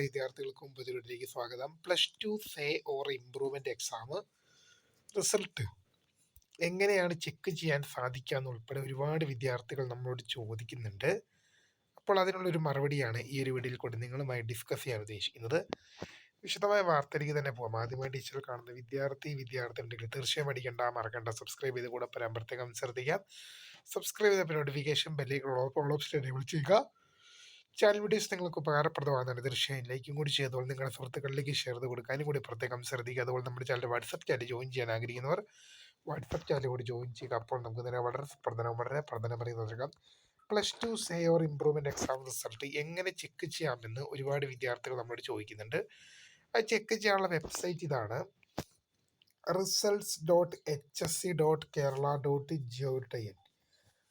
വിദ്യാർത്ഥികൾക്കും പുതിയൊരിലേക്ക് സ്വാഗതം. +2 say or improvement exam result എങ്ങനെയാണ് ചെക്ക് ചെയ്യാൻ സാധിക്കുക എന്നുൾപ്പെടെ ഒരുപാട് വിദ്യാർത്ഥികൾ നമ്മളോട് ചോദിക്കുന്നുണ്ട്. അപ്പോൾ അതിനുള്ളൊരു മറുപടിയാണ് ഈ ഒരു വീഡിയോയിൽ കൂടി നിങ്ങളുമായി ഡിസ്കസ് ചെയ്യാൻ ഉദ്ദേശിക്കുന്നത്. വിശദമായ വാർത്തയിലേക്ക് തന്നെ പോകാം. ആദ്യമായി ടീച്ചർ കാണുന്ന വിദ്യാർത്ഥികളുണ്ടെങ്കിൽ തീർച്ചയായും അടിക്കേണ്ട മറക്കണ്ട സബ്സ്ക്രൈബ് ചെയ്ത് കൂടെ പറയാൻ പ്രത്യേകം ശ്രദ്ധിക്കാം. സബ്സ്ക്രൈബ് ചെയ്ത നോട്ടിഫിക്കേഷൻ ബെല്ലിലുള്ള ഓപ്ഷൻ എനേബിൾ ചെയ്യുക. ചാനൽ വീഡിയോസ് നിങ്ങൾക്ക് ഉപകാരപ്രദമാകുന്നതാണ്. തീർച്ചയായും ലൈക്കും കൂടി ചെയ്തോൾ നിങ്ങളുടെ സുഹൃത്തുക്കളിലേക്ക് ഷെയർ ചെയ്ത് കൊടുക്കാനും കൂടി പ്രത്യേകം ശ്രദ്ധിക്കുക. അതുപോലെ നമ്മുടെ ചാനൽ വാട്സപ്പ് ചാനൽ ജോയിൻ ചെയ്യാൻ ആഗ്രഹിക്കുന്നവർ വാട്സപ്പ് ചാനൽ കൂടി ജോയിൻ ചെയ്യുക. അപ്പോൾ നമുക്ക് തന്നെ വളരെ പറയുന്നതാകാം. +2 say or improvement exam result എങ്ങനെ ചെക്ക് ചെയ്യാമെന്ന് ഒരുപാട് വിദ്യാർത്ഥികൾ നമ്മളോട് ചോദിക്കുന്നുണ്ട്. അത് ചെക്ക് ചെയ്യാനുള്ള വെബ്സൈറ്റ് ഇതാണ്: results.hsc.kerala.gov.in.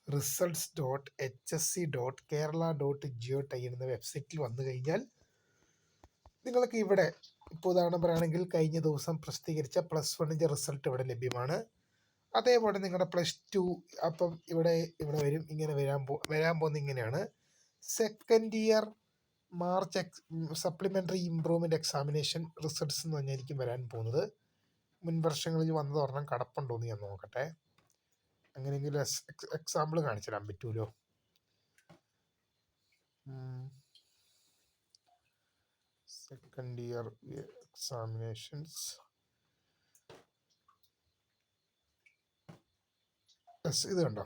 results.hsc.kerala.gov.in എന്ന വെബ്സൈറ്റിൽ വന്നു കഴിഞ്ഞാൽ നിങ്ങൾക്ക് ഇവിടെ ഇപ്പോൾ ഉദാഹരണം പറയുകയാണെങ്കിൽ കഴിഞ്ഞ ദിവസം പ്രസിദ്ധീകരിച്ച +1 റിസൾട്ട് ഇവിടെ ലഭ്യമാണ്. അതേപോലെ നിങ്ങളുടെ +2 അപ്പം ഇവിടെ വരും. ഇങ്ങനെ വരാൻ പോകുന്ന ഇങ്ങനെയാണ്: second year March supplementary improvement examination results എന്ന് പറഞ്ഞായിരിക്കും വരാൻ പോകുന്നത്. മുൻ വർഷങ്ങളിൽ വന്നത് ഒരെണ്ണം കടപ്പുണ്ടോ എന്ന് ഞാൻ നോക്കട്ടെ. അങ്ങനെയെങ്കിൽ എക്സാമ്പിൾ കാണിച്ചു തരാൻ പറ്റുമല്ലോ. സെക്കൻഡ് ഇയർ എക്സാമിനേഷൻസ് ഇത് കണ്ടോ,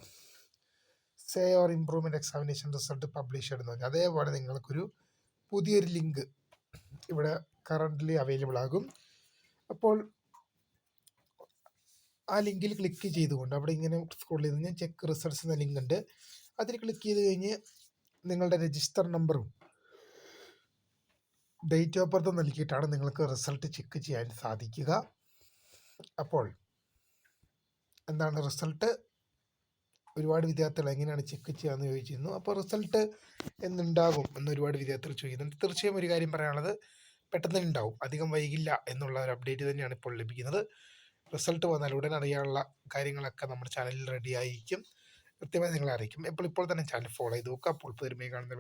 say or improvement examination result publish എന്ന് പറഞ്ഞാൽ അതേപോലെ നിങ്ങൾക്കൊരു പുതിയൊരു ലിങ്ക് ഇവിടെ കറൻ്റ്ലി അവൈലബിൾ ആകും. അപ്പോൾ ആ ലിങ്കിൽ ക്ലിക്ക് ചെയ്തുകൊണ്ട് അവിടെ ഇങ്ങനെ സ്ക്രോൾ ചെയ്ത് കഴിഞ്ഞാൽ ചെക്ക് റിസൾട്ട്സ് എന്ന ലിങ്ക് ഉണ്ട്. അതിൽ ക്ലിക്ക് ചെയ്ത് കഴിഞ്ഞ് നിങ്ങളുടെ രജിസ്റ്റർ നമ്പറും ഡേറ്റ് ഓഫ് ബർത്ത് നൽകിയിട്ടാണ് നിങ്ങൾക്ക് റിസൾട്ട് ചെക്ക് ചെയ്യാൻ സാധിക്കുക. അപ്പോൾ എന്താണ് റിസൾട്ട്? ഒരുപാട് വിദ്യാർത്ഥികൾ എങ്ങനെയാണ് ചെക്ക് ചെയ്യാമെന്ന് ചോദിച്ചിരുന്നു. അപ്പോൾ റിസൾട്ട് എന്നുണ്ടാകും എന്ന് ഒരുപാട് വിദ്യാർത്ഥികൾ ചോദിക്കുന്നുണ്ട്. തീർച്ചയായും ഒരു കാര്യം പറയാനുള്ളത്, പെട്ടെന്ന് ഉണ്ടാവും, അധികം വൈകില്ല എന്നുള്ള ഒരു അപ്ഡേറ്റ് തന്നെയാണ് ഇപ്പോൾ ലഭിക്കുന്നത്. റിസൾട്ട് വന്നാൽ ഉടൻ അറിയാനുള്ള കാര്യങ്ങളൊക്കെ നമ്മുടെ ചാനലിൽ റെഡി ആയിരിക്കും, കൃത്യമായി നിങ്ങളെ അറിയിക്കും. ഇപ്പോൾ തന്നെ ചാനൽ ഫോളോ ചെയ്ത് നോക്കുക. അപ്പോൾ പുതുമയെ കാണുന്ന